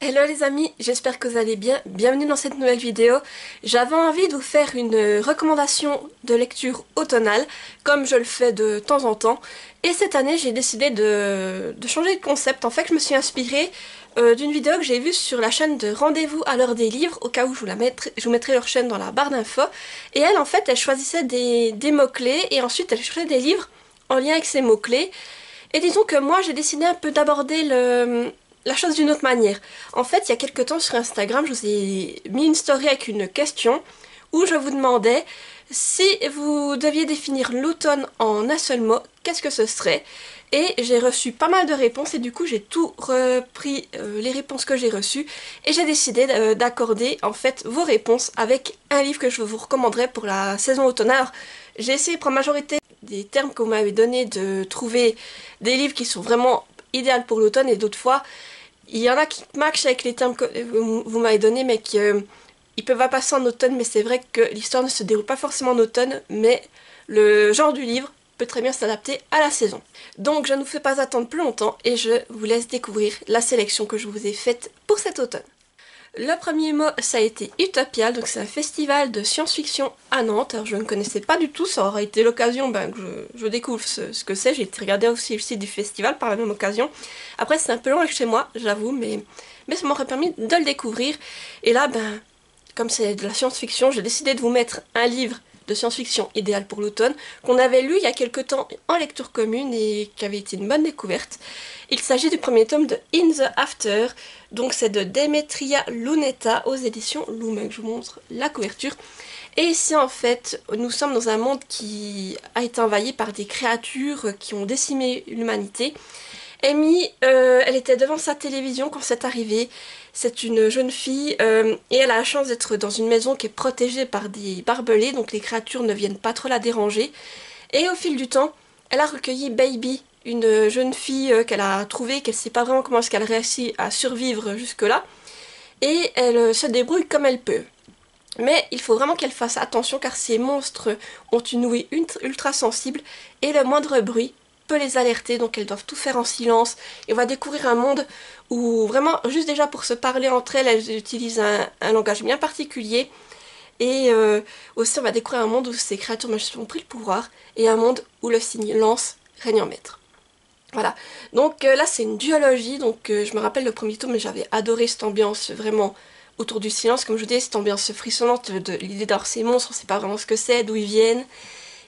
Hello les amis, j'espère que vous allez bien. Bienvenue dans cette nouvelle vidéo. J'avais envie de vous faire une recommandation de lecture automnale, comme je le fais de temps en temps. Et cette année, j'ai décidé de changer de concept. En fait, je me suis inspirée d'une vidéo que j'ai vue sur la chaîne de Rendez-vous à l'heure des livres, au cas où je vous mettrai leur chaîne dans la barre d'infos. Et elle, en fait, elle choisissait des mots-clés et ensuite elle cherchait des livres en lien avec ces mots-clés. Et disons que moi, j'ai décidé un peu d'aborder la chose d'une autre manière. En fait, il y a quelques temps sur Instagram, je vous ai mis une story avec une question où je vous demandais si vous deviez définir l'automne en un seul mot, qu'est-ce que ce serait? Et j'ai reçu pas mal de réponses et du coup j'ai tout repris les réponses que j'ai reçues et j'ai décidé d'accorder en fait vos réponses avec un livre que je vous recommanderais pour la saison automnale. Alors, j'ai essayé pour la majorité des termes que vous m'avez donnés de trouver des livres qui sont vraiment idéaux pour l'automne et d'autres fois il y en a qui matchent avec les termes que vous m'avez donnés, mais qui ils peuvent pas passer en automne, mais c'est vrai que l'histoire ne se déroule pas forcément en automne, mais le genre du livre peut très bien s'adapter à la saison. Donc je ne vous fais pas attendre plus longtemps et je vous laisse découvrir la sélection que je vous ai faite pour cet automne. Le premier mot, ça a été Utopia, donc c'est un festival de science-fiction à Nantes. Alors je ne connaissais pas du tout, ça aurait été l'occasion que je découvre ce que c'est. J'ai été regarder aussi le site du festival par la même occasion. Après c'est un peu loin de chez moi, j'avoue, mais ça m'aurait permis de le découvrir. Et là, comme c'est de la science-fiction, j'ai décidé de vous mettre un livre de science-fiction idéal pour l'automne, qu'on avait lu il y a quelque temps en lecture commune et qui avait été une bonne découverte. Il s'agit du premier tome de In the After, donc c'est de Demetria Luneta aux éditions Lumeck. Je vous montre la couverture. Et ici en fait, nous sommes dans un monde qui a été envahi par des créatures qui ont décimé l'humanité. Amy, elle était devant sa télévision quand c'est arrivé. C'est une jeune fille et elle a la chance d'être dans une maison qui est protégée par des barbelés, donc les créatures ne viennent pas trop la déranger. Et au fil du temps, elle a recueilli Baby, une jeune fille qu'elle a trouvée, qu'elle ne sait pas vraiment comment est-ce qu'elle réussit à survivre jusque-là. Et elle se débrouille comme elle peut. Mais il faut vraiment qu'elle fasse attention car ces monstres ont une ouïe ultra sensible et le moindre bruit peut les alerter, donc elles doivent tout faire en silence. Et on va découvrir un monde où vraiment, juste déjà pour se parler entre elles, elles utilisent un langage bien particulier. Et aussi on va découvrir un monde où ces créatures magiques ont pris le pouvoir et un monde où le signe lance règne en maître. Voilà, donc là c'est une duologie, donc je me rappelle le premier tome, mais j'avais adoré cette ambiance vraiment autour du silence, comme je vous disais, cette ambiance frissonnante de l'idée d'avoir ces monstres, on sait pas vraiment ce que c'est, d'où ils viennent.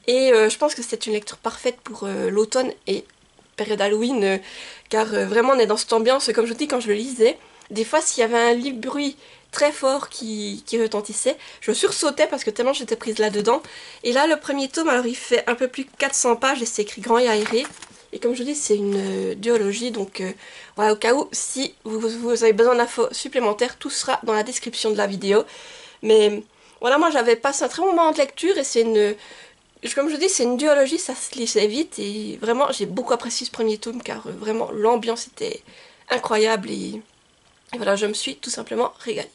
Et je pense que c'est une lecture parfaite pour l'automne et période Halloween, car vraiment on est dans cette ambiance, comme je vous dis quand je le lisais, des fois s'il y avait un bruit très fort qui retentissait, je sursautais parce que tellement j'étais prise là-dedans. Et là le premier tome, alors il fait un peu plus de 400 pages et c'est écrit grand et aéré. Et comme je vous dis, c'est une duologie, donc voilà, au cas où, si vous avez besoin d'infos supplémentaires, tout sera dans la description de la vidéo. Mais voilà, moi j'avais passé un très bon moment de lecture et c'est une... Comme je vous dis, c'est une duologie, ça se lisait vite et vraiment j'ai beaucoup apprécié ce premier tome car vraiment l'ambiance était incroyable et voilà, je me suis tout simplement régalée.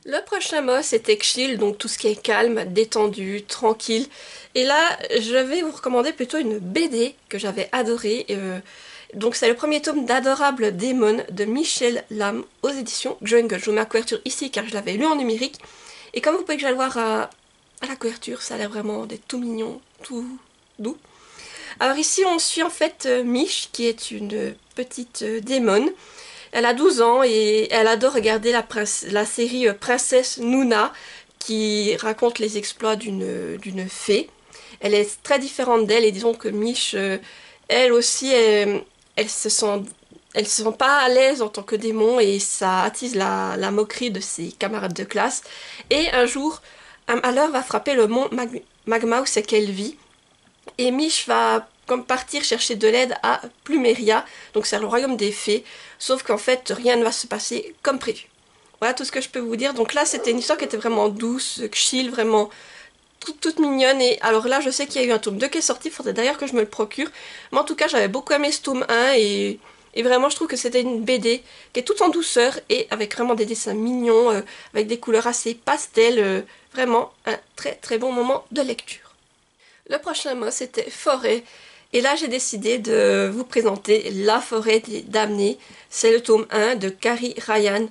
Le prochain mot c'était chill, donc tout ce qui est calme, détendu, tranquille. Et là, je vais vous recommander plutôt une BD que j'avais adorée. Donc c'est le premier tome d'Adorable Démon de Michel Lam aux éditions Jungle. Je vous mets la couverture ici car je l'avais lu en numérique. Et comme vous pouvez déjà le voir à la couverture, ça a l'air vraiment d'être tout mignon, tout doux. Alors ici on suit en fait Mich qui est une petite démone. Elle a 12 ans et elle adore regarder la série Princesse Noona qui raconte les exploits d'une fée. Elle est très différente d'elle et disons que Mich, elle aussi, elle se sent pas à l'aise en tant que démon et ça attise la moquerie de ses camarades de classe. Et un jour, un malheur va frapper le mont Magma où c'est qu'elle vit et Mich va comme partir chercher de l'aide à Plumeria, donc c'est le royaume des fées, sauf qu'en fait rien ne va se passer comme prévu. Voilà tout ce que je peux vous dire. Donc là c'était une histoire qui était vraiment douce, chill, vraiment toute mignonne. Et alors là je sais qu'il y a eu un tome 2 qui est sorti, il faudrait d'ailleurs que je me le procure. Mais en tout cas j'avais beaucoup aimé ce tome 1 et vraiment je trouve que c'était une BD qui est toute en douceur et avec vraiment des dessins mignons, avec des couleurs assez pastel, vraiment un très très bon moment de lecture. Le prochain mot c'était forêt. Et là j'ai décidé de vous présenter La forêt des damnés. C'est le tome 1 de Carrie Ryan.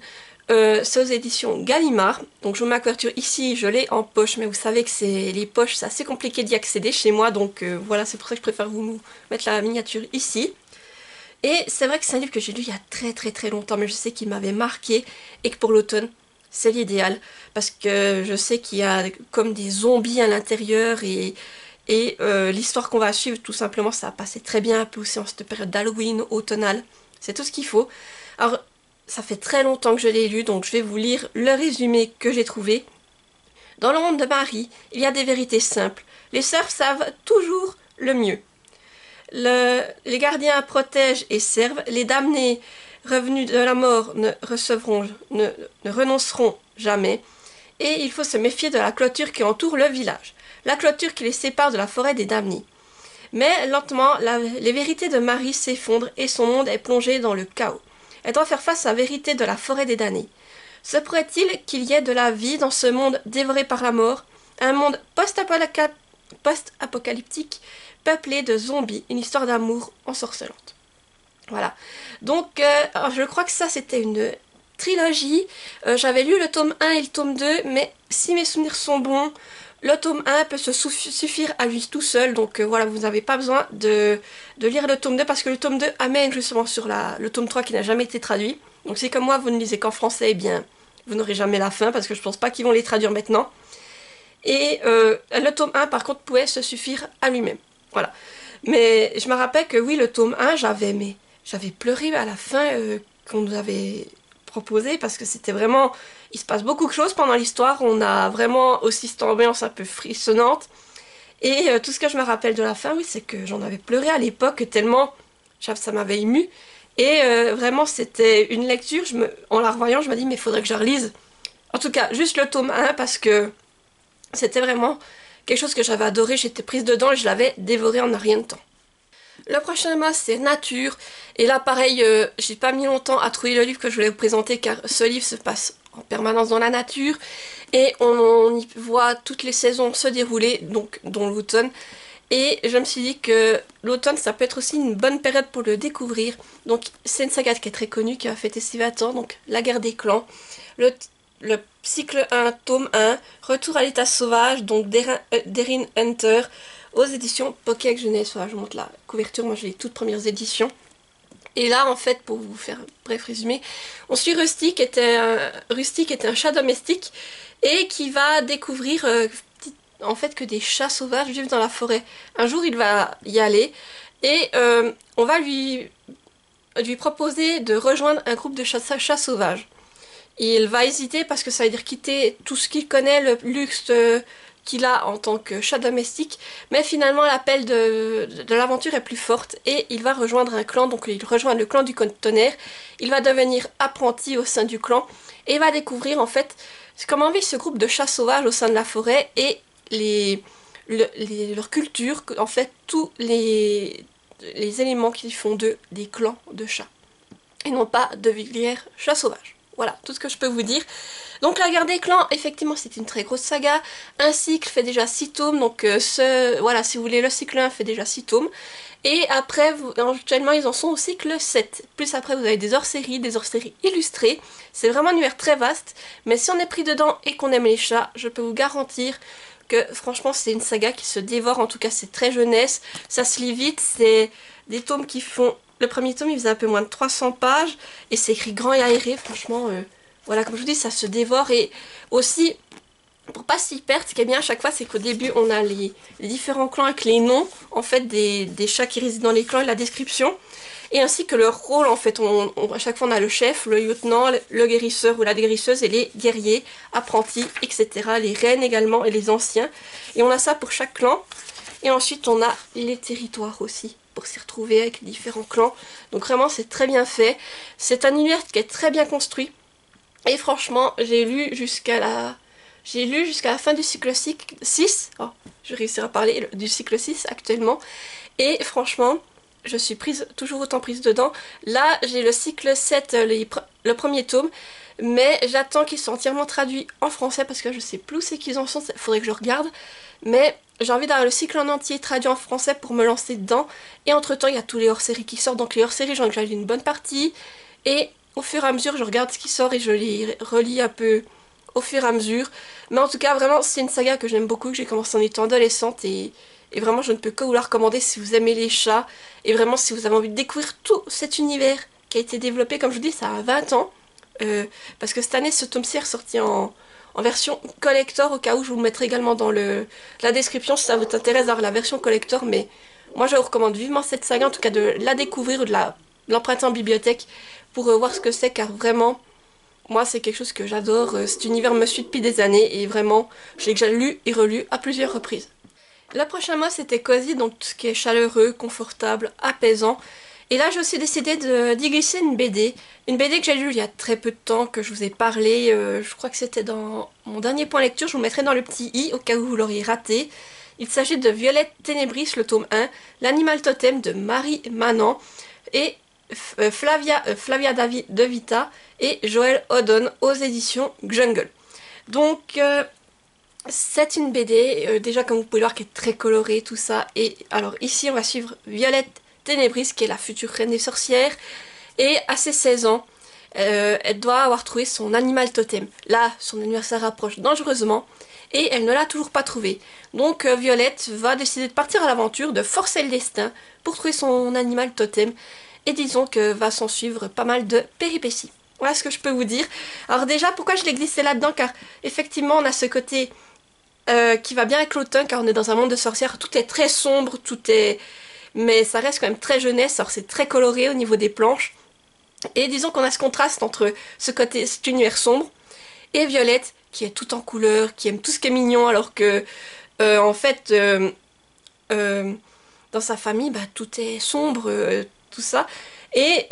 C'est aux éditions Gallimard. Donc je vous mets ma couverture ici, je l'ai en poche, mais vous savez que les poches c'est assez compliqué d'y accéder chez moi, donc voilà, c'est pour ça que je préfère vous mettre la miniature ici. Et c'est vrai que c'est un livre que j'ai lu il y a très longtemps, mais je sais qu'il m'avait marqué et que pour l'automne c'est l'idéal, parce que je sais qu'il y a comme des zombies à l'intérieur et l'histoire qu'on va suivre, tout simplement, ça a passé très bien, un peu aussi en cette période d'Halloween automnale. C'est tout ce qu'il faut. Alors, ça fait très longtemps que je l'ai lu, donc je vais vous lire le résumé que j'ai trouvé. Dans le monde de Marie, il y a des vérités simples. Les sœurs savent toujours le mieux. Les gardiens protègent et servent. Les damnés revenus de la mort ne renonceront jamais. Et il faut se méfier de la clôture qui entoure le village. La clôture qui les sépare de la forêt des damnés. Mais lentement, les vérités de Marie s'effondrent et son monde est plongé dans le chaos. Elle doit faire face à la vérité de la forêt des damnés. Se pourrait-il qu'il y ait de la vie dans ce monde dévoré par la mort, un monde post-apocalyptique peuplé de zombies, une histoire d'amour ensorcelante. Voilà. Donc, je crois que ça, c'était une trilogie. J'avais lu le tome 1 et le tome 2, mais si mes souvenirs sont bons, le tome 1 peut se suffire à lui tout seul, donc voilà, vous n'avez pas besoin de lire le tome 2, parce que le tome 2 amène justement sur le tome 3 qui n'a jamais été traduit. Donc si comme moi, vous ne lisez qu'en français, eh bien, vous n'aurez jamais la fin, parce que je pense pas qu'ils vont les traduire maintenant. Et le tome 1, par contre, pouvait se suffire à lui-même. Voilà. Mais je me rappelle que oui, le tome 1, j'avais pleuré à la fin qu'on nous avait proposé, parce que c'était vraiment... Il se passe beaucoup de choses pendant l'histoire, on a vraiment aussi cette ambiance un peu frissonnante. Et tout ce que je me rappelle de la fin, oui, c'est que j'en avais pleuré à l'époque tellement ça m'avait ému. Et vraiment, c'était une lecture, en la revoyant, je me dis, mais il faudrait que je relise. En tout cas, juste le tome 1, parce que c'était vraiment quelque chose que j'avais adoré, j'étais prise dedans et je l'avais dévoré en un rien de temps. Le prochain mois, c'est Nature. Et là, pareil, j'ai pas mis longtemps à trouver le livre que je voulais vous présenter, car ce livre se passe en permanence dans la nature et on y voit toutes les saisons se dérouler, donc dont l'automne. Et je me suis dit que l'automne, ça peut être aussi une bonne période pour le découvrir. Donc c'est une saga qui est très connue, qui a fêté ses 20 ans, donc La guerre des clans. Le cycle 1, tome 1, Retour à l'état sauvage, donc d'Erin Hunter, aux éditions Pocket Jeunesse. Voilà, je vous montre la couverture, moi j'ai les toutes premières éditions. Et là, en fait, pour vous faire un bref résumé, on suit Rusty qui était un chat domestique et qui va découvrir en fait que des chats sauvages vivent dans la forêt. Un jour, il va y aller et on va lui proposer de rejoindre un groupe de chats sauvages. Il va hésiter parce que ça veut dire quitter tout ce qu'il connaît, le luxe qu'il a en tant que chat domestique, mais finalement l'appel de l'aventure est plus forte et il va rejoindre un clan, donc il rejoint le clan du Tonnerre, il va devenir apprenti au sein du clan et va découvrir en fait comment vit ce groupe de chats sauvages au sein de la forêt et leur culture, en fait tous les éléments qui font d'eux des clans de chats et non pas de vilières chats sauvages. Voilà, tout ce que je peux vous dire. Donc La guerre des clans, effectivement, c'est une très grosse saga. Un cycle fait déjà 6 tomes, donc voilà, si vous voulez, le cycle 1 fait déjà 6 tomes. Et après, actuellement, ils en sont au cycle 7. Plus après, vous avez des hors-séries illustrées. C'est vraiment un univers très vaste, mais si on est pris dedans et qu'on aime les chats, je peux vous garantir que franchement, c'est une saga qui se dévore. En tout cas, c'est très jeunesse, ça se lit vite, c'est des tomes qui font... Le premier tome, il faisait un peu moins de 300 pages, et c'est écrit grand et aéré, franchement... Voilà, comme je vous dis, ça se dévore. Et aussi, pour pas s'y perdre, ce qui est bien à chaque fois, c'est qu'au début, on a les différents clans avec les noms, en fait, des chats qui résident dans les clans et la description. Et ainsi que leur rôle, en fait, à chaque fois, on a le chef, le lieutenant, le guérisseur ou la guérisseuse et les guerriers, apprentis, etc. Les reines également et les anciens. Et on a ça pour chaque clan. Et ensuite, on a les territoires aussi, pour s'y retrouver avec les différents clans. Donc vraiment, c'est très bien fait. C'est un univers qui est très bien construit. Et franchement, j'ai lu jusqu'à la fin du cycle 6. Oh, je réussirai à parler du cycle 6 actuellement. Et franchement, je suis toujours autant prise dedans. Là, j'ai le cycle 7, le premier tome. Mais j'attends qu'ils soient entièrement traduits en français parce que je sais plus où c'est qu'ils en sont. Il faudrait que je regarde. Mais j'ai envie d'avoir le cycle en entier traduit en français pour me lancer dedans. Et entre-temps, il y a tous les hors-séries qui sortent. Donc les hors-séries, j'en ai lu une bonne partie. Et au fur et à mesure, je regarde ce qui sort et je les relis un peu au fur et à mesure. Mais en tout cas, vraiment, c'est une saga que j'aime beaucoup, que j'ai commencé en étant adolescente. Et vraiment, je ne peux que vous la recommander si vous aimez les chats. Et vraiment, si vous avez envie de découvrir tout cet univers qui a été développé, comme je vous dis, ça a 20 ans. Parce que cette année, ce tome-ci est sorti en version collector, au cas où je vous le mettrai également dans la description si ça vous intéresse d'avoir la version collector. Mais moi, je vous recommande vivement cette saga, en tout cas de la découvrir ou de l'emprunter en bibliothèque pour voir ce que c'est, car vraiment, moi, c'est quelque chose que j'adore. Cet univers me suit depuis des années et vraiment, je l'ai déjà lu et relu à plusieurs reprises. Le prochain mot, c'était cosy, donc tout ce qui est chaleureux, confortable, apaisant. Et là, j'ai aussi décidé d'y glisser une BD. Une BD que j'ai lue il y a très peu de temps, que je vous ai parlé. Je crois que c'était dans mon dernier point lecture. Je vous mettrai dans le petit i, au cas où vous l'auriez raté. Il s'agit de Violette Ténébris, le tome 1, l'animal totem de Marie Manant et Flavia De Vita et Joël Odon aux éditions Jungle. Donc, c'est une BD, déjà comme vous pouvez le voir, qui est très colorée, tout ça. Et alors ici, on va suivre Violette Ténébris, qui est la future reine des sorcières. Et à ses 16 ans, elle doit avoir trouvé son animal totem. Là, son anniversaire approche dangereusement et elle ne l'a toujours pas trouvé. Donc Violette va décider de partir à l'aventure, de forcer le destin pour trouver son animal totem. Et disons que va s'en suivre pas mal de péripéties. Voilà ce que je peux vous dire. Alors déjà, pourquoi je l'ai glissé là-dedans? Car effectivement, on a ce côté qui va bien avec l'automne, car on est dans un monde de sorcières. Tout est très sombre, tout est... Mais ça reste quand même très jeunesse, alors c'est très coloré au niveau des planches. Et disons qu'on a ce contraste entre ce côté, cet univers sombre, et Violette, qui est tout en couleurs, qui aime tout ce qui est mignon, alors que, en fait, dans sa famille, bah, tout est sombre, tout ça. Et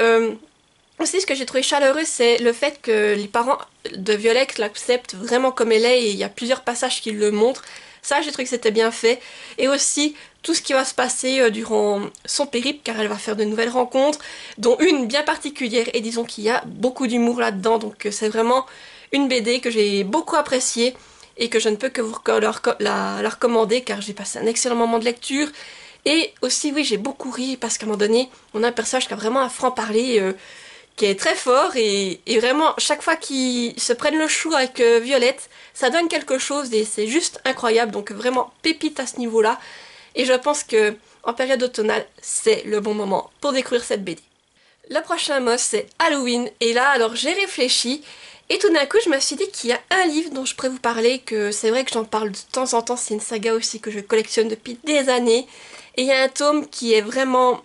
aussi, ce que j'ai trouvé chaleureux, c'est le fait que les parents de Violette l'acceptent vraiment comme elle est, et il y a plusieurs passages qui le montrent. Ça, j'ai trouvé que c'était bien fait. Et aussi, tout ce qui va se passer durant son périple, car elle va faire de nouvelles rencontres, dont une bien particulière, et disons qu'il y a beaucoup d'humour là-dedans, donc c'est vraiment une BD que j'ai beaucoup appréciée, et que je ne peux que vous la recommander, car j'ai passé un excellent moment de lecture. Et aussi, oui, j'ai beaucoup ri, parce qu'à un moment donné, on a un personnage qui a vraiment un franc-parler, qui est très fort, et vraiment, chaque fois qu'ils se prennent le chou avec Violette, ça donne quelque chose, et c'est juste incroyable, donc vraiment pépite à ce niveau-là. Et je pense que en période automnale, c'est le bon moment pour découvrir cette BD. Le prochain mot, c'est Halloween. Et là, alors j'ai réfléchi. Et tout d'un coup, je me suis dit qu'il y a un livre dont je pourrais vous parler, que c'est vrai que j'en parle de temps en temps. C'est une saga aussi que je collectionne depuis des années. Et il y a un tome qui est vraiment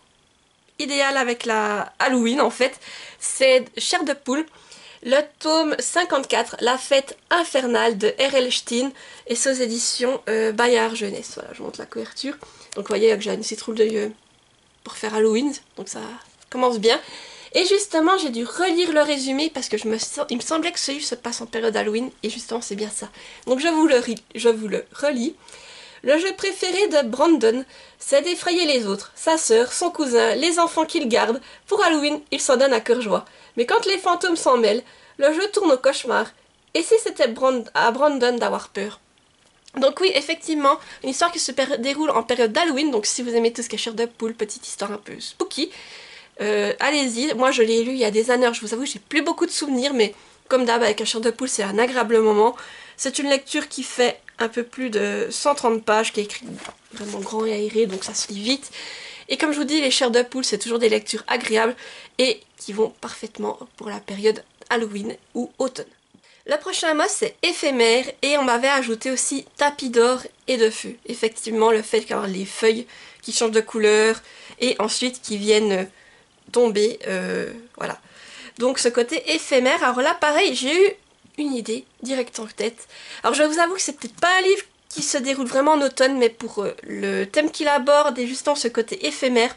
idéal avec la Halloween, en fait. C'est Chair de poule. Le tome 54, La fête infernale de R.L. Stine, et c'est aux éditions Bayard Jeunesse. Voilà, je montre la couverture. Donc vous voyez que j'ai une citrouille de pour faire Halloween, donc ça commence bien. Et justement, j'ai dû relire le résumé parce que il me semblait que ce livre se passe en période Halloween, et justement c'est bien ça. Donc je vous le relis. Le jeu préféré de Brandon, c'est d'effrayer les autres, sa sœur, son cousin, les enfants qu'il garde. Pour Halloween, il s'en donne à cœur joie. Mais quand les fantômes s'en mêlent, le jeu tourne au cauchemar. Et si c'était à Brandon d'avoir peur? Donc oui, effectivement, une histoire qui se déroule en période d'Halloween, donc si vous aimez tout ce qui est chair de poule, petite histoire un peu spooky, allez-y. Moi je l'ai lu il y a des années, je vous avoue, j'ai plus beaucoup de souvenirs, mais comme d'hab avec un chair de poule, c'est un agréable moment. C'est une lecture qui fait un peu plus de 130 pages, qui est écrite vraiment grand et aéré, donc ça se lit vite. Et comme je vous dis, les chairs de poule, c'est toujours des lectures agréables et qui vont parfaitement pour la période Halloween ou automne. Le prochain mot, c'est éphémère, et on m'avait ajouté aussi tapis d'or et de feu. Effectivement, le fait qu'avoir les feuilles qui changent de couleur et ensuite qui viennent tomber, voilà. Donc ce côté éphémère, alors là pareil, j'ai eu une idée directe en tête. Alors je vous avoue que c'est peut-être pas un livre qui se déroule vraiment en automne, mais pour le thème qu'il aborde et justement ce côté éphémère,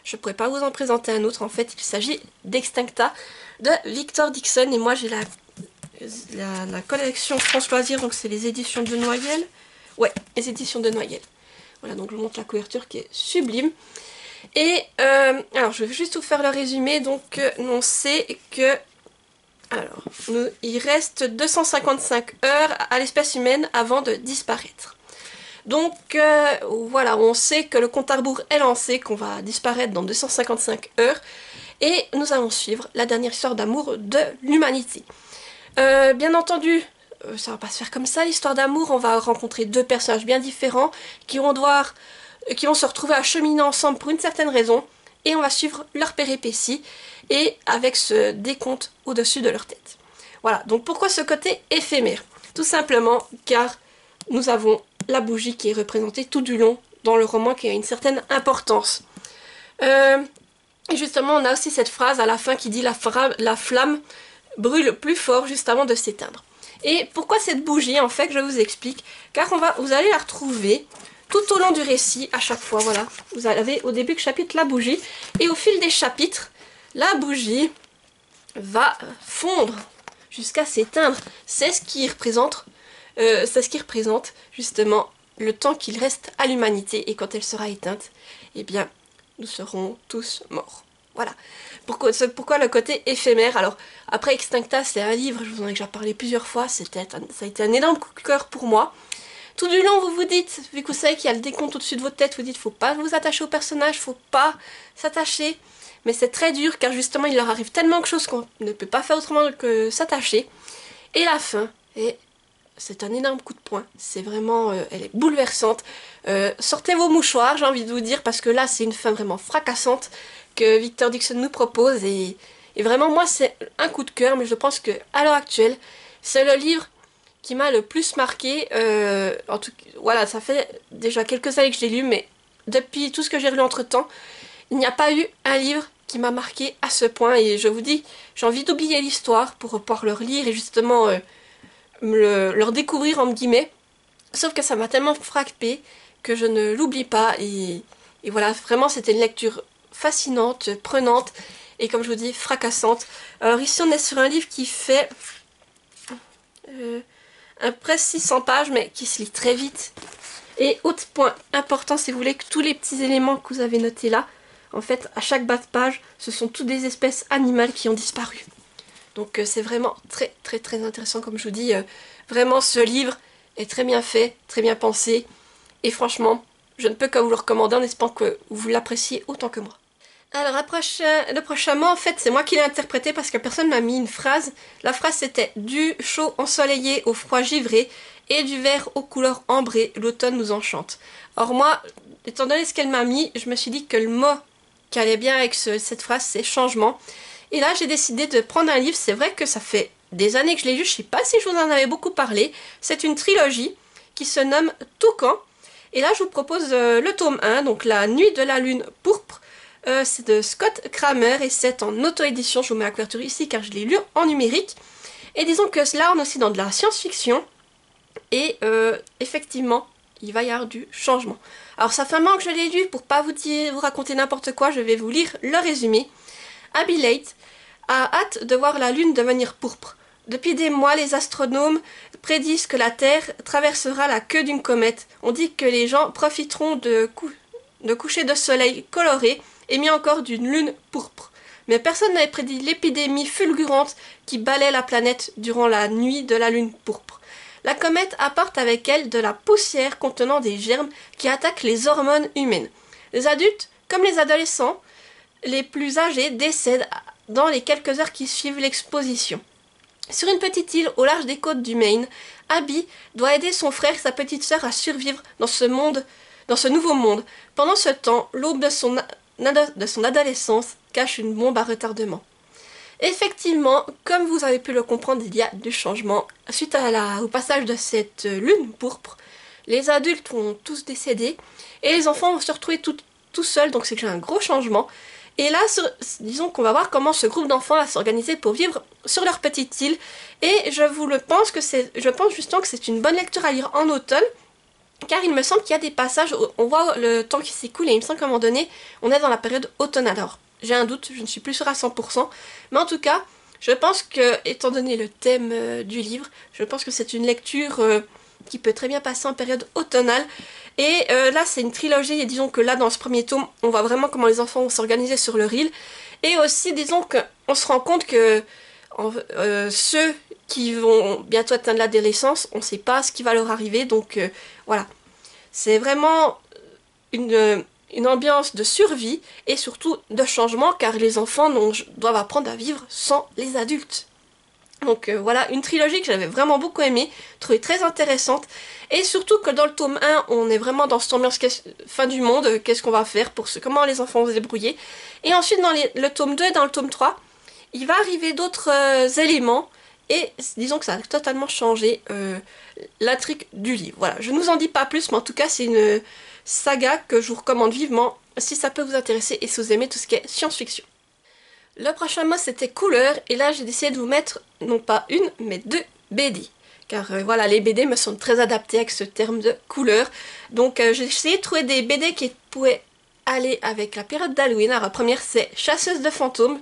je pourrais pas vous en présenter un autre. En fait, il s'agit d'Extincta de Victor Dixon, et moi j'ai la collection France Loisirs, donc c'est les éditions de Noyelles. Ouais, les éditions de Noyelles. Voilà, donc je vous montre la couverture qui est sublime. Et alors je vais juste vous faire le résumé. Donc on sait que alors il reste 255 heures à l'espèce humaine avant de disparaître. Donc voilà, on sait que le compte à rebours est lancé, qu'on va disparaître dans 255 heures, et nous allons suivre la dernière histoire d'amour de l'humanité. Bien entendu, ça va pas se faire comme ça, l'histoire d'amour, on va rencontrer deux personnages bien différents qui vont se retrouver à cheminer ensemble pour une certaine raison, et on va suivre leur péripéties, et avec ce décompte au-dessus de leur tête. Voilà, donc pourquoi ce côté éphémère? Tout simplement car nous avons la bougie qui est représentée tout du long dans le roman, qui a une certaine importance. Et justement, on a aussi cette phrase à la fin qui dit la flamme brûle plus fort juste avant de s'éteindre. Et pourquoi cette bougie? En fait, je vous explique. Car vous allez la retrouver tout au long du récit, à chaque fois. Voilà, vous avez au début du chapitre la bougie, et au fil des chapitres, la bougie va fondre jusqu'à s'éteindre. C'est ce qui représente justement le temps qu'il reste à l'humanité, et quand elle sera éteinte, eh bien, nous serons tous morts. Voilà. Pourquoi le côté éphémère? Alors, après Extincta, c'est un livre, je vous en ai déjà parlé plusieurs fois, ça a été un énorme coup de cœur pour moi. Tout du long, vous vous dites, vu que vous savez qu'il y a le décompte au-dessus de votre tête, vous dites, faut pas vous attacher au personnage, faut pas s'attacher. Mais c'est très dur, car justement, il leur arrive tellement de choses qu'on ne peut pas faire autrement que s'attacher. Et la fin, c'est un énorme coup de poing. C'est vraiment, elle est bouleversante. Sortez vos mouchoirs, j'ai envie de vous dire, parce que là, c'est une fin vraiment fracassante que Victor Dixon nous propose. Et vraiment, moi, c'est un coup de cœur, mais je pense que à l'heure actuelle, c'est le livre qui m'a le plus marqué. En tout cas, voilà, ça fait déjà quelques années que je l'ai lu, mais depuis tout ce que j'ai lu entre-temps, il n'y a pas eu un livre qui m'a marqué à ce point. Et je vous dis, j'ai envie d'oublier l'histoire pour pouvoir le relire et justement le redécouvrir entre guillemets. Sauf que ça m'a tellement frappé que je ne l'oublie pas. Et voilà, vraiment, c'était une lecture fascinante, prenante et comme je vous dis, fracassante. Alors ici, on est sur un livre qui fait presque 600 pages, mais qui se lit très vite. Et autre point important, si vous voulez, que tous les petits éléments que vous avez notés là, en fait, à chaque bas de page, ce sont toutes des espèces animales qui ont disparu. Donc c'est vraiment très très très intéressant, comme je vous dis. Vraiment, ce livre est très bien fait, très bien pensé. Et franchement, je ne peux que vous le recommander en espérant que vous l'appréciez autant que moi. Alors, le prochain mot, en fait, c'est moi qui l'ai interprété parce que personne m'a mis une phrase. La phrase, c'était « Du chaud ensoleillé au froid givré et du vert aux couleurs ambrées, l'automne nous enchante. » Or moi, étant donné ce qu'elle m'a mis, je me suis dit que le mot qui allait bien avec cette phrase, c'est « changement ». Et là, j'ai décidé de prendre un livre. C'est vrai que ça fait des années que je l'ai lu. Je ne sais pas si je vous en avais beaucoup parlé. C'est une trilogie qui se nomme Toucan. Et là, je vous propose le tome 1, donc La nuit de la lune pourpre. C'est de Scott Kramer et c'est en auto-édition. Je vous mets la couverture ici car je l'ai lu en numérique. Et disons que là, on est aussi dans de la science-fiction. Et effectivement, il va y avoir du changement. Alors, ça fait un moment que je l'ai lu. Pour pas vous raconter n'importe quoi, je vais vous lire le résumé. Abby Late a hâte de voir la lune devenir pourpre. Depuis des mois, les astronomes prédisent que la Terre traversera la queue d'une comète. On dit que les gens profiteront de couchers de soleil colorés et mis encore d'une lune pourpre. Mais personne n'avait prédit l'épidémie fulgurante qui balaie la planète durant la nuit de la lune pourpre. La comète apporte avec elle de la poussière contenant des germes qui attaquent les hormones humaines. Les adultes, comme les adolescents, les plus âgés décèdent dans les quelques heures qui suivent l'exposition. Sur une petite île au large des côtes du Maine, Abby doit aider son frère et sa petite sœur à survivre dans ce nouveau monde. Pendant ce temps, l'aube de son adolescence cache une bombe à retardement. Effectivement, comme vous avez pu le comprendre, il y a du changement. Suite au passage de cette lune pourpre, les adultes vont tous décéder et les enfants vont se retrouver tout seuls, donc c'est déjà un gros changement. Et là, disons qu'on va voir comment ce groupe d'enfants va s'organiser pour vivre sur leur petite île. Et je pense justement que c'est une bonne lecture à lire en automne, car il me semble qu'il y a des passages où on voit le temps qui s'écoule et il me semble qu'à un moment donné, on est dans la période automnale. Alors, j'ai un doute, je ne suis plus sûre à 100%, mais en tout cas, je pense que, étant donné le thème du livre, je pense que c'est une lecture qui peut très bien passer en période automnale. Et là, c'est une trilogie, et disons que là, dans ce premier tome, on voit vraiment comment les enfants vont s'organiser sur leur île. Et aussi, disons qu'on se rend compte que ceux qui vont bientôt atteindre l'adolescence, on ne sait pas ce qui va leur arriver, donc voilà. C'est vraiment une ambiance de survie et surtout de changement car les enfants doivent apprendre à vivre sans les adultes. Donc voilà, une trilogie que j'avais vraiment beaucoup aimée, trouvée très intéressante, et surtout que dans le tome 1, on est vraiment dans cette ambiance fin du monde, qu'est-ce qu'on va faire, comment les enfants vont se débrouiller. Et ensuite dans le tome 2 et dans le tome 3, il va arriver d'autres éléments, et disons que ça a totalement changé l'intrigue du livre. Voilà, je ne vous en dis pas plus, mais en tout cas c'est une saga que je vous recommande vivement, si ça peut vous intéresser et si vous aimez tout ce qui est science-fiction. Le prochain mot c'était couleur, et là j'ai décidé de vous mettre non pas une mais deux BD. Car voilà, les BD me semblent très adaptés avec ce terme de couleur. Donc j'ai essayé de trouver des BD qui pouvaient aller avec la période d'Halloween. Alors la première c'est Chasseuse de fantômes,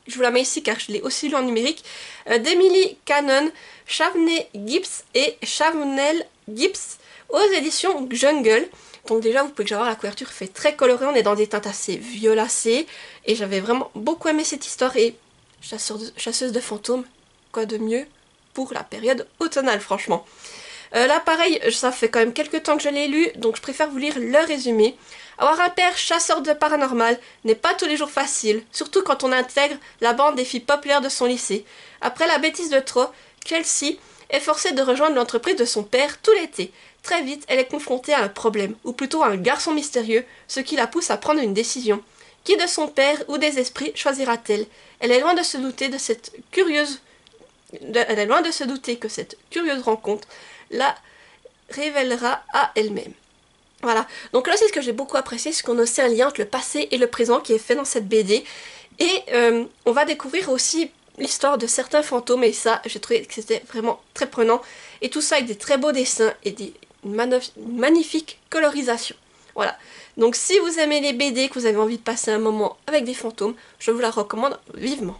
je vous la mets ici car je l'ai aussi lu en numérique, d'Emily Cannon, Shawnee Gibbs et Shawnell Gibbs aux éditions Jungle. Donc déjà, vous pouvez voir, la couverture fait très colorée, on est dans des teintes assez violacées, et j'avais vraiment beaucoup aimé cette histoire, et chasseuse de fantômes, quoi de mieux pour la période automnale, franchement. Là, pareil, ça fait quand même quelques temps que je l'ai lu, donc je préfère vous lire le résumé. Avoir un père chasseur de paranormal n'est pas tous les jours facile, surtout quand on intègre la bande des filles populaires de son lycée. Après la bêtise de trop, Chelsea est forcée de rejoindre l'entreprise de son père tout l'été. Très vite, elle est confrontée à un problème, ou plutôt à un garçon mystérieux, ce qui la pousse à prendre une décision. Qui de son père ou des esprits choisira-t-elle? Elle est loin de se douter de cette curieuse... Elle est loin de se douter que cette curieuse rencontre la révélera à elle-même. Voilà, donc là c'est ce que j'ai beaucoup apprécié, c'est qu'on a aussi un lien entre le passé et le présent qui est fait dans cette BD. Et on va découvrir aussi l'histoire de certains fantômes, et ça, j'ai trouvé que c'était vraiment très prenant. Et tout ça avec des très beaux dessins et une magnifique colorisation. Voilà, donc si vous aimez les BD, que vous avez envie de passer un moment avec des fantômes, je vous la recommande vivement.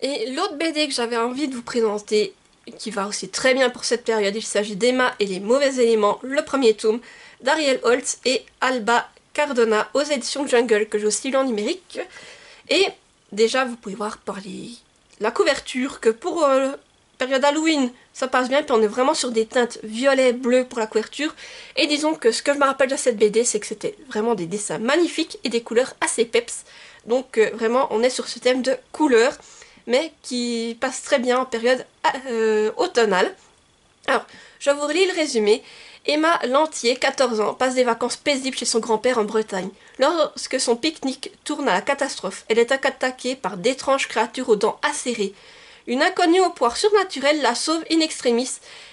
Et l'autre BD que j'avais envie de vous présenter, qui va aussi très bien pour cette période, il s'agit d'Emma et les mauvais éléments, le premier tome, d'Ariel Holtz et Alba Cardona aux éditions Jungle, que j'ai aussi lu en numérique. Et déjà, vous pouvez voir par la couverture que pour période Halloween, ça passe bien, puis on est vraiment sur des teintes violet, bleu pour la couverture. Et disons que ce que je me rappelle de cette BD, c'est que c'était vraiment des dessins magnifiques et des couleurs assez peps. Donc vraiment, on est sur ce thème de couleurs, mais qui passe très bien en période automnale. Alors, je vous relis le résumé. Emma Lantier, 14 ans, passe des vacances paisibles chez son grand-père en Bretagne. Lorsque son pique-nique tourne à la catastrophe, elle est attaquée par d'étranges créatures aux dents acérées. Une inconnue au pouvoir surnaturel la sauve in extremis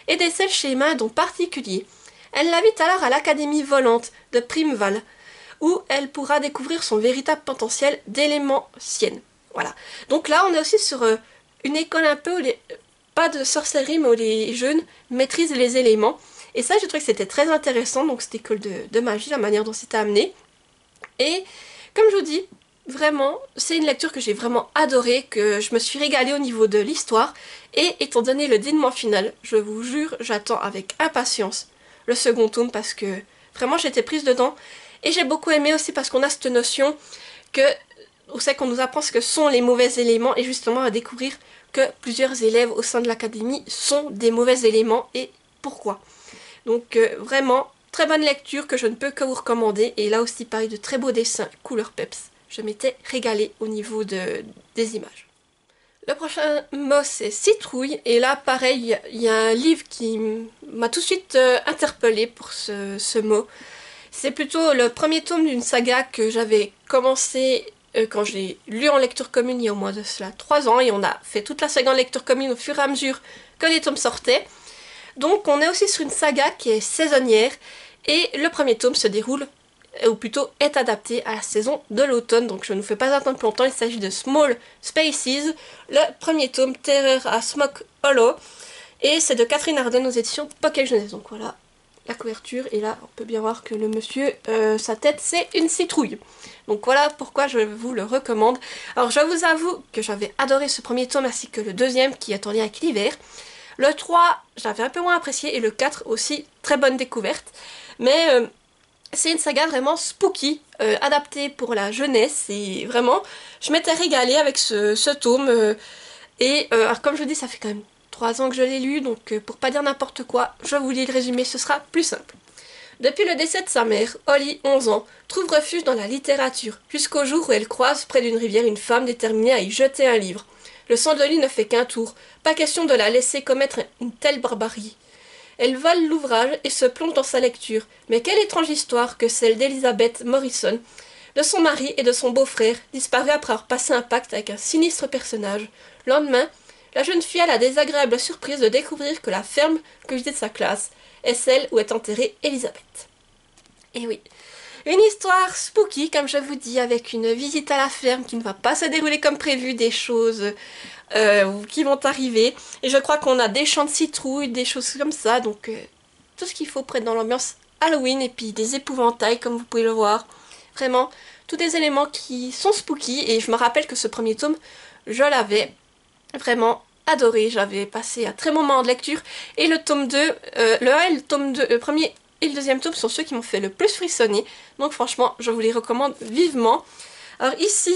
et décèle chez Emma un don particulier. Elle l'invite alors à l'Académie volante de Primeval, où elle pourra découvrir son véritable potentiel d'élémentienne. Voilà. Donc là, on est aussi sur une école un peu où pas de sorcellerie, mais où les jeunes maîtrisent les éléments. Et ça, j'ai trouvé que c'était très intéressant, donc cette école de magie, la manière dont c'était amené. Et comme je vous dis, vraiment, c'est une lecture que j'ai vraiment adorée, que je me suis régalée au niveau de l'histoire. Et étant donné le dénouement final, je vous jure, j'attends avec impatience le second tome parce que vraiment j'étais prise dedans. Et j'ai beaucoup aimé aussi parce qu'on a cette notion que on sait qu'on nous apprend ce que sont les mauvais éléments et justement à découvrir que plusieurs élèves au sein de l'académie sont des mauvais éléments et pourquoi. Donc vraiment, très bonne lecture que je ne peux que vous recommander. Et là aussi, pareil, de très beaux dessins, couleur peps. Je m'étais régalée au niveau des images. Le prochain mot, c'est citrouille. Et là, pareil, il y a un livre qui m'a tout de suite interpellée pour ce mot. C'est plutôt le premier tome d'une saga que j'avais commencé quand j'ai lu en lecture commune il y a au moins de cela 3 ans. Et on a fait toute la saga en lecture commune au fur et à mesure que les tomes sortaient. Donc on est aussi sur une saga qui est saisonnière et le premier tome se déroule, ou plutôt est adapté à la saison de l'automne. Donc je ne vous fais pas attendre plus longtemps, il s'agit de Small Spaces, le premier tome Terreur à Smoke Hollow, et c'est de Catherine Arden aux éditions Pocket Jeunesse. Donc voilà la couverture, et là on peut bien voir que le monsieur, sa tête c'est une citrouille. Donc voilà pourquoi je vous le recommande. Alors je vous avoue que j'avais adoré ce premier tome ainsi que le deuxième qui est en lien avec l'hiver. Le 3, j'avais un peu moins apprécié, et le 4 aussi, très bonne découverte. Mais c'est une saga vraiment spooky, adaptée pour la jeunesse, et vraiment, je m'étais régalée avec ce tome. Alors comme je vous dis, ça fait quand même 3 ans que je l'ai lu, donc pour pas dire n'importe quoi, je vous lis le résumé, ce sera plus simple. Depuis le décès de sa mère, Holly, 11 ans, trouve refuge dans la littérature, jusqu'au jour où elle croise près d'une rivière une femme déterminée à y jeter un livre. Le sang de Holly ne fait qu'un tour, pas question de la laisser commettre une telle barbarie. Elle vole l'ouvrage et se plonge dans sa lecture, mais quelle étrange histoire que celle d'Elizabeth Morrison, de son mari et de son beau-frère, disparu après avoir passé un pacte avec un sinistre personnage. Le lendemain, la jeune fille a la désagréable surprise de découvrir que la ferme que visitait sa classe est celle où est enterrée Elisabeth. Et oui, une histoire spooky, comme je vous dis, avec une visite à la ferme qui ne va pas se dérouler comme prévu, des choses qui vont arriver. Et je crois qu'on a des champs de citrouilles, des choses comme ça, donc tout ce qu'il faut pour être dans l'ambiance Halloween, et puis des épouvantails, comme vous pouvez le voir. Vraiment, tous des éléments qui sont spooky, et je me rappelle que ce premier tome, je l'avais vraiment adoré, j'avais passé un très bon moment de lecture, et le tome 2, le 1 et le tome 2, le premier et le deuxième tome sont ceux qui m'ont fait le plus frissonner, donc franchement, je vous les recommande vivement. Alors ici,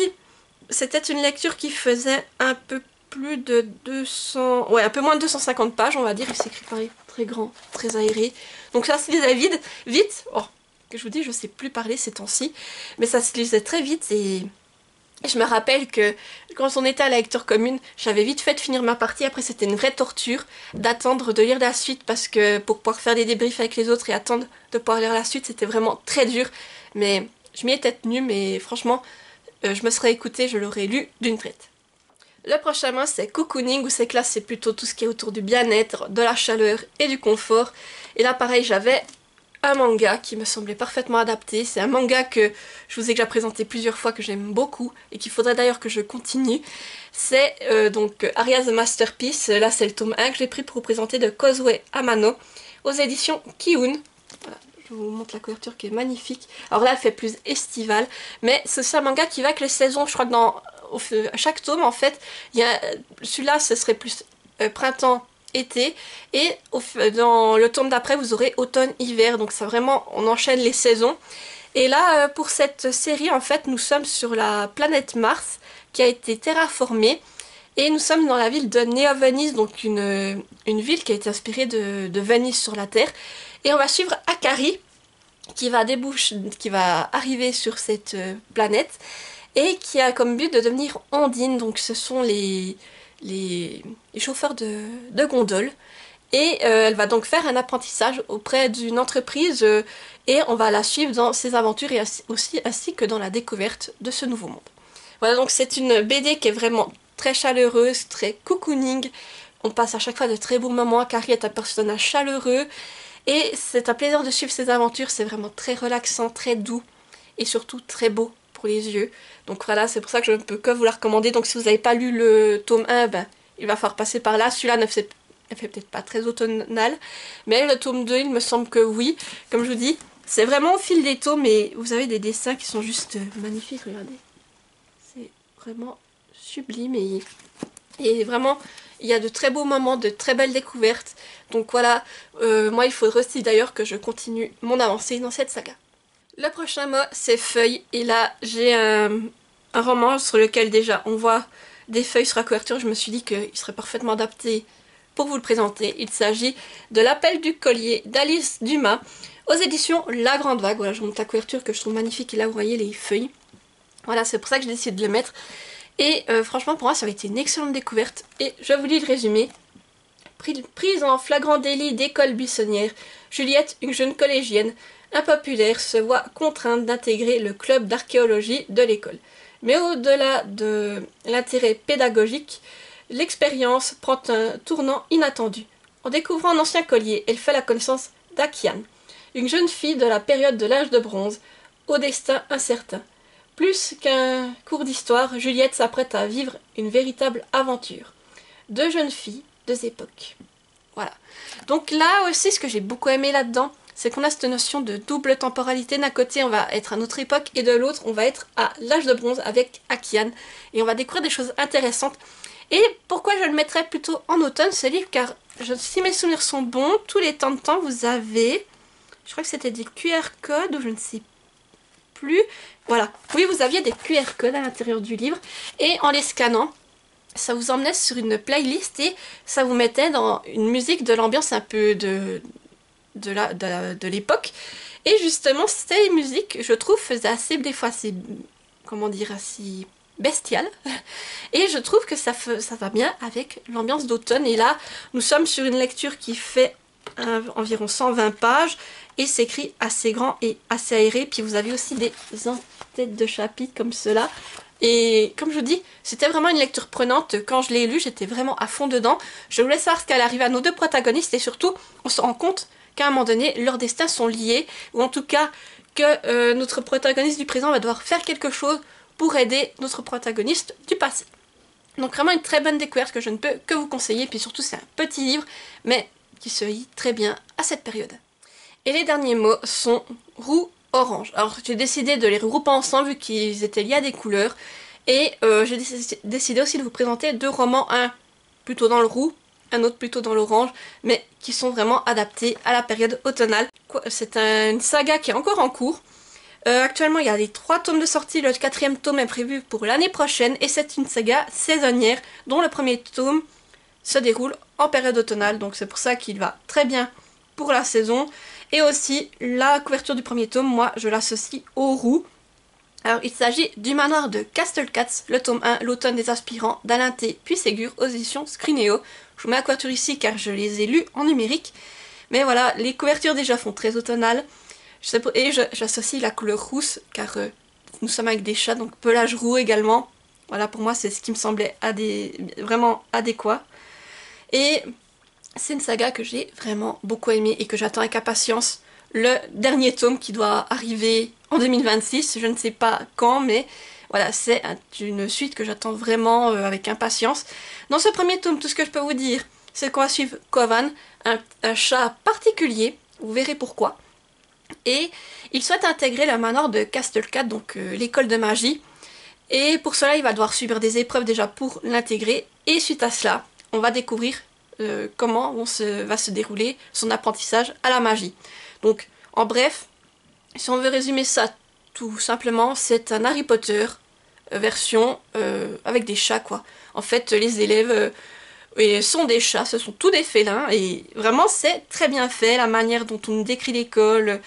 c'était une lecture qui faisait un peu plus de 200... Ouais, un peu moins de 250 pages, on va dire, il s'écrit pareil, très grand, très aéré, donc ça se lisait vite, oh, que je vous dis, je sais plus parler ces temps-ci, mais ça se lisait très vite, et je me rappelle que quand on était à la lecture commune, j'avais vite fait de finir ma partie. Après, c'était une vraie torture d'attendre de lire la suite parce que pour pouvoir faire des débriefs avec les autres et attendre de pouvoir lire la suite, c'était vraiment très dur. Mais je m'y étais tenue, mais franchement, je me serais écoutée, je l'aurais lu d'une traite. Le prochain mois, c'est Cocooning, où c'est que là, c'est plutôt tout ce qui est autour du bien-être, de la chaleur et du confort. Et là, pareil, j'avais un manga qui me semblait parfaitement adapté. C'est un manga que je vous ai déjà présenté plusieurs fois, que j'aime beaucoup et qu'il faudrait d'ailleurs que je continue. C'est donc Aria the Masterpiece. Là, c'est le tome 1 que j'ai pris pour vous présenter, de Kozue Amano aux éditions Kiun. Voilà, je vous montre la couverture qui est magnifique. Alors là, elle fait plus estivale, mais c'est un manga qui va avec les saisons. Je crois que à chaque tome, en fait, celui-là, ce serait plus printemps, été, et dans le tome d'après vous aurez automne, hiver, donc ça vraiment, on enchaîne les saisons. Et là pour cette série, en fait, nous sommes sur la planète Mars qui a été terraformée, et nous sommes dans la ville de Neo Venice, donc une ville qui a été inspirée de Venise sur la Terre, et on va suivre Akari qui va arriver sur cette planète et qui a comme but de devenir Ondine. Donc ce sont les chauffeurs de gondoles, et elle va donc faire un apprentissage auprès d'une entreprise, et on va la suivre dans ses aventures et ainsi que dans la découverte de ce nouveau monde. Voilà, donc c'est une BD qui est vraiment très chaleureuse, très cocooning. On passe à chaque fois de très beaux moments. Carrie est un personnage chaleureux et c'est un plaisir de suivre ses aventures. C'est vraiment très relaxant, très doux et surtout très beau pour les yeux. Donc voilà, c'est pour ça que je ne peux que vous la recommander. Donc si vous n'avez pas lu le tome 1, ben, il va falloir passer par là. Celui-là ne fait peut-être pas très automnal, mais le tome 2, il me semble que oui. Comme je vous dis, c'est vraiment au fil des tomes, et vous avez des dessins qui sont juste magnifiques, regardez. C'est vraiment sublime, et vraiment, il y a de très beaux moments, de très belles découvertes. Donc voilà, moi il faudrait aussi d'ailleurs que je continue mon avancée dans cette saga. Le prochain mot, c'est feuilles, et là j'ai un roman sur lequel déjà on voit des feuilles sur la couverture. Je me suis dit qu'il serait parfaitement adapté pour vous le présenter. Il s'agit de L'appel du collier d'Alice Dumas aux éditions La Grande Vague. Voilà, je vous montre la couverture que je trouve magnifique, et là vous voyez les feuilles. Voilà, c'est pour ça que j'ai décidé de le mettre. Et franchement, pour moi, ça avait été une excellente découverte. Et je vous lis le résumé. Prise en flagrant délit d'école buissonnière, Juliette, une jeune collégienne impopulaire, se voit contrainte d'intégrer le club d'archéologie de l'école. Mais au-delà de l'intérêt pédagogique, l'expérience prend un tournant inattendu. En découvrant un ancien collier, elle fait la connaissance d'Akian, une jeune fille de la période de l'âge de bronze, au destin incertain. Plus qu'un cours d'histoire, Juliette s'apprête à vivre une véritable aventure. Deux jeunes filles, deux époques. Voilà. Donc là aussi, ce que j'ai beaucoup aimé là-dedans, c'est qu'on a cette notion de double temporalité. D'un côté, on va être à notre époque, et de l'autre, on va être à l'âge de bronze avec Akian. Et on va découvrir des choses intéressantes. Et pourquoi je le mettrais plutôt en automne, ce livre? Car si mes souvenirs sont bons, tous les temps de temps, vous avez... Je crois que c'était des QR codes, ou je ne sais plus. Voilà. Oui, vous aviez des QR codes à l'intérieur du livre. Et en les scannant, ça vous emmenait sur une playlist, et ça vous mettait dans une musique de l'ambiance un peu de l'époque. Et justement, ces musiques, je trouve, faisaient assez, des fois, assez, comment dire, assez bestial. Et je trouve que ça va bien avec l'ambiance d'automne. Et là, nous sommes sur une lecture qui fait environ 120 pages et s'écrit assez grand et assez aéré. Puis vous avez aussi des en-têtes de chapitres comme cela. Et comme je vous dis, c'était vraiment une lecture prenante. Quand je l'ai lu, j'étais vraiment à fond dedans. Je voulais savoir ce qu'allait arriver à nos deux protagonistes et surtout, on se rend compte qu'à un moment donné, leurs destins sont liés, ou en tout cas que notre protagoniste du présent va devoir faire quelque chose pour aider notre protagoniste du passé. Donc vraiment une très bonne découverte que je ne peux que vous conseiller, puis surtout c'est un petit livre, mais qui se lit très bien à cette période. Et les derniers mots sont roux, orange. Alors j'ai décidé de les regrouper ensemble vu qu'ils étaient liés à des couleurs, et j'ai décidé aussi de vous présenter deux romans, un plutôt dans le roux, un autre plutôt dans l'orange, mais qui sont vraiment adaptés à la période automnale. C'est une saga qui est encore en cours. Actuellement, il y a les 3 tomes de sortie, le 4e tome est prévu pour l'année prochaine, et c'est une saga saisonnière, dont le premier tome se déroule en période automnale, donc c'est pour ça qu'il va très bien pour la saison. Et aussi, la couverture du premier tome, moi, je l'associe au roux. Alors, il s'agit du manoir de Castlecats, le tome 1, l'automne des aspirants, d'Alain T. puis Ségur, aux éditions Scrinéo. Je vous mets la couverture ici car je les ai lus en numérique. Mais voilà, les couvertures déjà font très automnales. Et j'associe la couleur rousse car nous sommes avec des chats, donc pelage roux également. Voilà, pour moi, c'est ce qui me semblait vraiment adéquat. Et c'est une saga que j'ai vraiment beaucoup aimée et que j'attends avec impatience. Le dernier tome qui doit arriver en 2026, je ne sais pas quand, mais voilà, c'est une suite que j'attends vraiment avec impatience. Dans ce premier tome, tout ce que je peux vous dire, c'est qu'on va suivre Kovan, un chat particulier, vous verrez pourquoi. Et il souhaite intégrer le manoir de Castlecats, donc l'école de magie. Et pour cela, il va devoir subir des épreuves déjà pour l'intégrer. Et suite à cela, on va découvrir comment va se dérouler son apprentissage à la magie. Donc, en bref, si on veut résumer ça tout simplement, c'est un Harry Potter version avec des chats, quoi. En fait, les élèves sont des chats, ce sont tous des félins, et vraiment, c'est très bien fait, la manière dont on décrit l'école,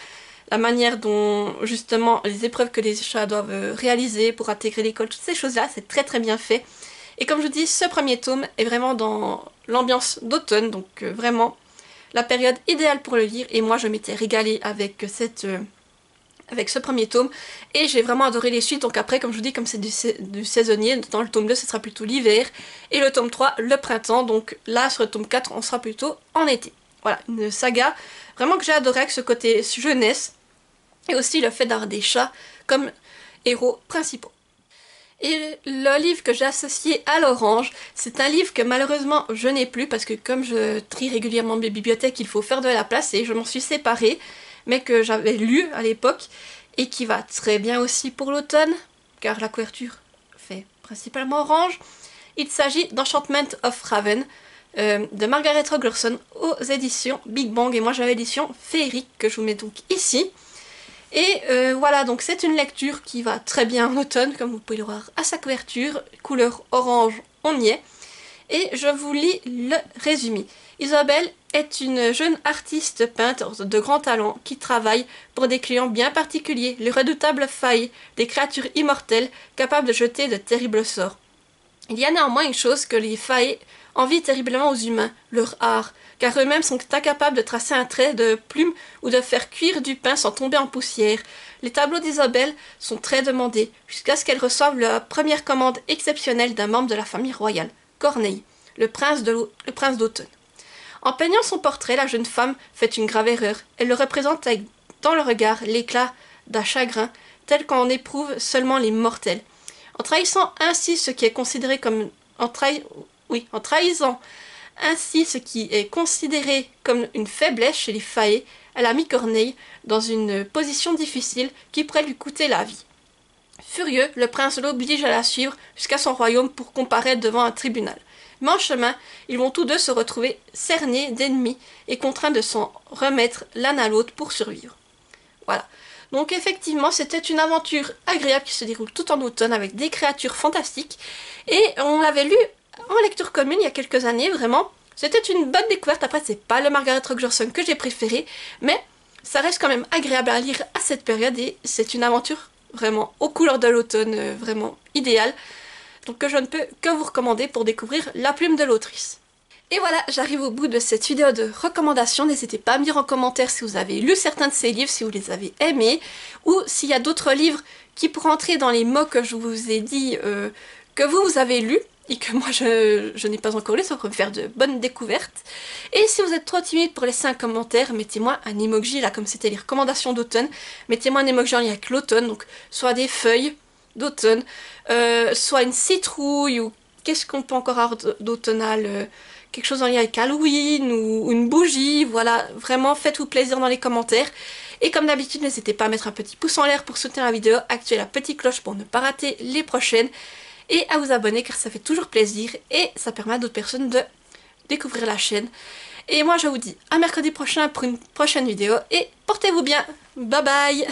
la manière dont, justement, les épreuves que les chats doivent réaliser pour intégrer l'école, toutes ces choses-là, c'est très très bien fait. Et comme je vous dis, ce premier tome est vraiment dans l'ambiance d'automne, donc vraiment la période idéale pour le lire. Et moi, je m'étais régalée avec ce premier tome, et j'ai vraiment adoré les suites. Donc après, comme je vous dis, comme c'est du saisonnier, dans le tome 2, ce sera plutôt l'hiver, et le tome 3, le printemps. Donc là, sur le tome 4, on sera plutôt en été. Voilà, une saga vraiment que j'ai adoré avec ce côté jeunesse, et aussi le fait d'avoir des chats comme héros principaux. Et le livre que j'ai associé à l'orange, c'est un livre que malheureusement je n'ai plus parce que comme je trie régulièrement mes bibliothèques, il faut faire de la place et je m'en suis séparée, mais que j'avais lu à l'époque et qui va très bien aussi pour l'automne, car la couverture fait principalement orange. Il s'agit d'Enchantment of Raven de Margaret Rogerson aux éditions Big Bang, et moi j'avais l'édition féerique que je vous mets donc ici. Et voilà, donc c'est une lecture qui va très bien en automne, comme vous pouvez le voir à sa couverture, couleur orange, on y est. Et je vous lis le résumé. Isabelle est une jeune artiste peintre de grand talent qui travaille pour des clients bien particuliers, les redoutables failles, des créatures immortelles capables de jeter de terribles sorts. Il y a néanmoins une chose que les failles envient terriblement aux humains, leur art, car eux-mêmes sont incapables de tracer un trait de plume ou de faire cuire du pain sans tomber en poussière. Les tableaux d'Isabelle sont très demandés, jusqu'à ce qu'elle reçoive la première commande exceptionnelle d'un membre de la famille royale, Corneille, le prince d'automne. En peignant son portrait, la jeune femme fait une grave erreur. Elle le représente avec, dans le regard, l'éclat d'un chagrin, tel qu'en éprouvent seulement les mortels. En trahissant ainsi ce qui est considéré comme en trahissant ainsi ce qui est considéré comme une faiblesse chez les faillés, elle a mis Corneille dans une position difficile qui pourrait lui coûter la vie. Furieux, le prince l'oblige à la suivre jusqu'à son royaume pour comparaître devant un tribunal. Mais en chemin, ils vont tous deux se retrouver cernés d'ennemis et contraints de s'en remettre l'un à l'autre pour survivre. Voilà. Donc effectivement, c'était une aventure agréable qui se déroule tout en automne avec des créatures fantastiques. Et on l'avait lu en lecture commune il y a quelques années, vraiment. C'était une bonne découverte. Après, c'est pas le Margaret Rogerson que j'ai préféré, mais Ça reste quand même agréable à lire à cette période et c'est une aventure vraiment aux couleurs de l'automne, vraiment idéale. Donc que je ne peux que vous recommander pour découvrir la plume de l'autrice. Et voilà, j'arrive au bout de cette vidéo de recommandation. N'hésitez pas à me dire en commentaire si vous avez lu certains de ces livres, si vous les avez aimés, ou s'il y a d'autres livres qui pourraient entrer dans les mots que je vous ai dit que vous avez lus et que moi je n'ai pas encore lu, ça pourrait me faire de bonnes découvertes. Et si vous êtes trop timide pour laisser un commentaire, mettez-moi un emoji, là comme c'était les recommandations d'automne, mettez-moi un emoji en lien avec l'automne, donc soit des feuilles d'automne, soit une citrouille, ou qu'est-ce qu'on peut encore avoir d'automnal, quelque chose en lien avec Halloween, ou une bougie, voilà, vraiment faites-vous plaisir dans les commentaires. Et comme d'habitude, n'hésitez pas à mettre un petit pouce en l'air pour soutenir la vidéo, activer la petite cloche pour ne pas rater les prochaines, et à vous abonner car ça fait toujours plaisir et ça permet à d'autres personnes de découvrir la chaîne. Et moi je vous dis à mercredi prochain pour une prochaine vidéo et portez-vous bien. Bye bye.